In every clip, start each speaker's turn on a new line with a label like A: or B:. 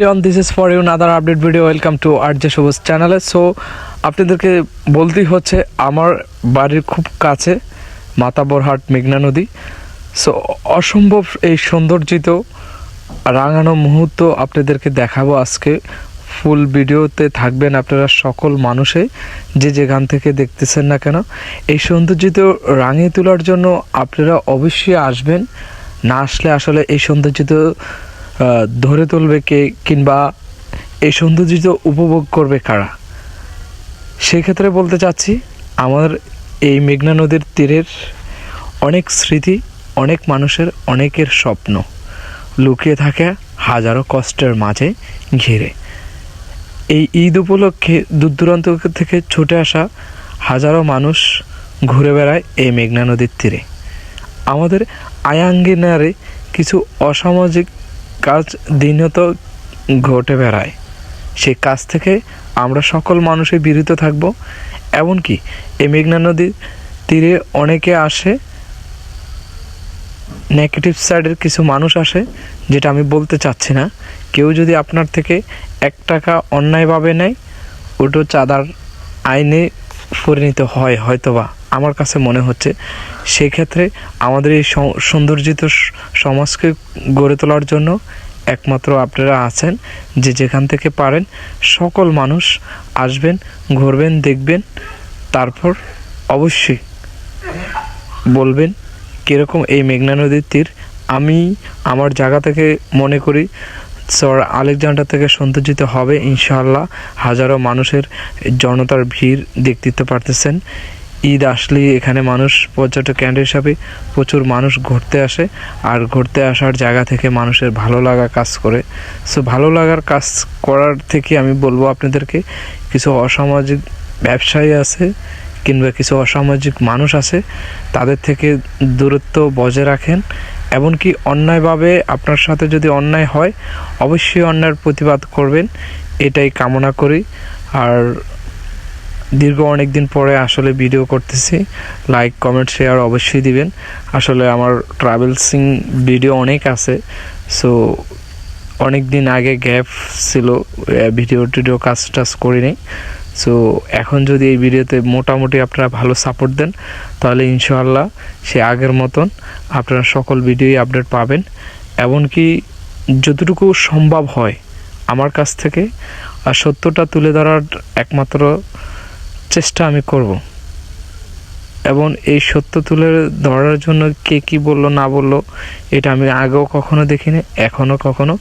A: This is for you another update video. Welcome to RJ Shobuz channel. So আপনাদেরকে বলতেই হচ্ছে আমার বাড়ির খুব কাছে মাতাবরহাট মেঘনা নদী। সো অসম্ভব এই সৌন্দর্যিত রাঙানো মুহূর্ত আপনাদেরকে দেখাবো আজকে। ফুল ভিডিওতে থাকবেন আপনারা সকল মানুষে যে যেখান থেকে দেখতেছেন না কেন। এই সৌন্দর্যিত রাঙিয়ে তোলার জন্য আপনারা অবশ্যই আসবেন। না আসলে আসলে এই সৌন্দর্যিত ধরে তুলবে কে, কিংবা এই সৌন্দর্য উপভোগ করবে কারা? সেক্ষেত্রে বলতে চাচ্ছি, আমার এই মেঘনা নদীর তীরের অনেক স্মৃতি, অনেক মানুষের অনেকের স্বপ্ন লুকিয়ে থাকে হাজারো কষ্টের মাঝে ঘিরে। এই ঈদ উপলক্ষে দূর দূরান্ত থেকে ছুটে আসা হাজারো মানুষ ঘুরে বেড়ায় এই মেঘনা নদীর তীরে। আমাদের আয়াঙ্গিনারে কিছু অসামাজিক কাজ দিনত ঘটে বেড়ায়। সেই কাজ থেকে আমরা সকল মানুষই বিরত থাকব। এমনকি এই মেঘনা নদীর তীরে অনেকে আসে, নেগেটিভ সাইডের কিছু মানুষ আসে, যেটা আমি বলতে চাচ্ছি না। কেউ যদি আপনার থেকে 1 টাকা অন্যায়ভাবে নেয়, ওটা চাঁদার আইনে পরিণত হয় হয়তোবা, আমার কাছে মনে হচ্ছে। সেক্ষেত্রে আমাদের এই সৌন্দর্যিত সমাজকে গড়ে তোলার জন্য একমাত্র আপনারা আছেন। যে যেখান থেকে পারেন সকল মানুষ আসবেন, ঘুরবেন, দেখবেন, তারপর অবশ্যই বলবেন কীরকম এই মেঘনা নদীর তীর। আমি আমার জায়গা থেকে মনে করি সর আলেকজান্ডার থেকে সৌন্দর্যিত হবে ইনশাআল্লাহ। হাজারো মানুষের জনতার ভিড় দেখতে পারতেছেন। ঈদ আসলেই এখানে মানুষ পর্যটক কেন্দ্র হিসাবে প্রচুর মানুষ ঘুরতে আসে, আর ঘুরতে আসার জায়গা থেকে মানুষের ভালো লাগা কাজ করে। সো ভালো লাগার কাজ করার থেকে আমি বলবো আপনাদেরকে, কিছু অসামাজিক ব্যবসায়ী আছে কিংবা কিছু অসামাজিক মানুষ আছে, তাদের থেকে দূরত্ব বজায় রাখেন। এমনকি অন্যায়ভাবে আপনার সাথে যদি অন্যায় হয়, অবশ্যই অন্যায়ের প্রতিবাদ করবেন, এটাই কামনা করি। আর দীর্ঘ অনেক দিন পরে আসলে ভিডিও করতেছি, লাইক কমেন্ট শেয়ার অবশ্যই দিবেন। আসলে আমার ট্রাভেলসিং ভিডিও অনেক আছে, সো অনেক দিন আগে গ্যাপ ছিল, ভিডিও কাজ করি নাই। সো এখন যদি এই ভিডিওতে মোটামুটি আপনারা ভালো সাপোর্ট দেন, তাহলে ইনশাআল্লাহ সে আগের মতন আপনারা সকল ভিডিওই আপডেট পাবেন। এমনকি যতটুকু সম্ভব হয় আমার কাছ থেকে সত্যটা তুলে ধরার একমাত্র চেষ্টা আমি করব। এবং এই সত্য তুলে ধরার জন্য কে কী বললো না বললো, এটা আমি আগেও কখনো দেখিনি, এখনও কখনো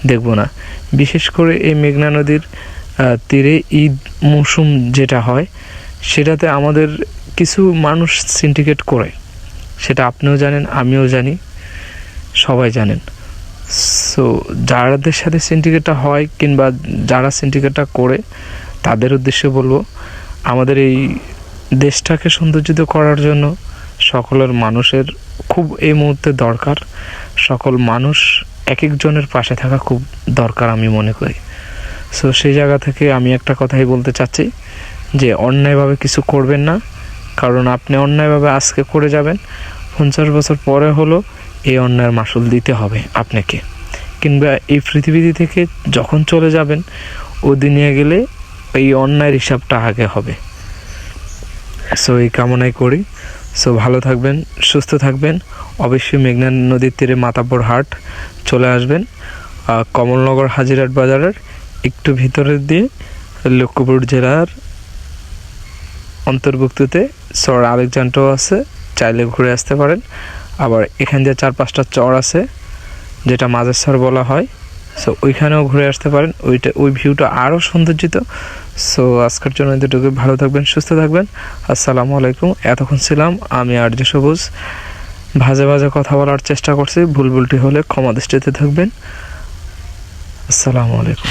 A: দেখব না। বিশেষ করে এই মেঘনা নদীর তীরে ঈদ মৌসুম যেটা হয়, সেটাতে আমাদের কিছু মানুষ সিন্ডিকেট করে, সেটা আপনিও জানেন, আমিও জানি, সবাই জানেন। সো যাদের সাথে সিন্ডিকেটটা হয় কিংবা যারা সিন্ডিকেটটা করে, তাদের উদ্দেশ্যে বলবো, আমাদের এই দেশটাকে সৌন্দর্যিত করার জন্য সকলের মানুষের খুব এই মুহূর্তে দরকার। সকল মানুষ এক একজনের পাশে থাকা খুব দরকার আমি মনে করি। সো সেই জায়গা থেকে আমি একটা কথাই বলতে চাচ্ছি, যে অন্যায়ভাবে কিছু করবেন না। কারণ আপনি অন্যায়ভাবে আজকে করে যাবেন, 50 বছর পরে হলো এই অন্যায়ের মাসুল দিতে হবে আপনাকে। কিংবা এই পৃথিবী থেকে যখন চলে যাবেন, ও দুনিয়া গেলে এই অন্যায়ের হিসাবটা আগে হবে। সো এই কামনাই করি। সো ভালো থাকবেন, সুস্থ থাকবেন। অবশ্যই মেঘনা নদীর তীরে মাতাবরহাট চলে আসবেন। কমলনগর হাজিরহাট বাজারের একটু ভিতরের দিয়ে লক্ষ্মীপুর জেলার অন্তর্ভুক্ততে সর আলেকজান্ডারও আছে, চাইলে ঘুরে আসতে পারেন। আবার এখান দিয়ে 4-5টা চর আছে, যেটা মাঝের সর বলা হয়। সো ওইখানেও ঘুরে আসতে পারেন, ওই ভিউটা আরও সৌন্দর্যিত। সো আজকের জন্য এতটুকু। ভালো থাকবেন, সুস্থ থাকবেন। আসসালামু আলাইকুম। এতক্ষণ ছিলাম আমি আরজে সবুজ। ভাজে ভাজে কথা বলার চেষ্টা করছি, ভুল ভুলটি হলে ক্ষমা দৃষ্টিতে থাকবেন। আসসালামু আলাইকুম।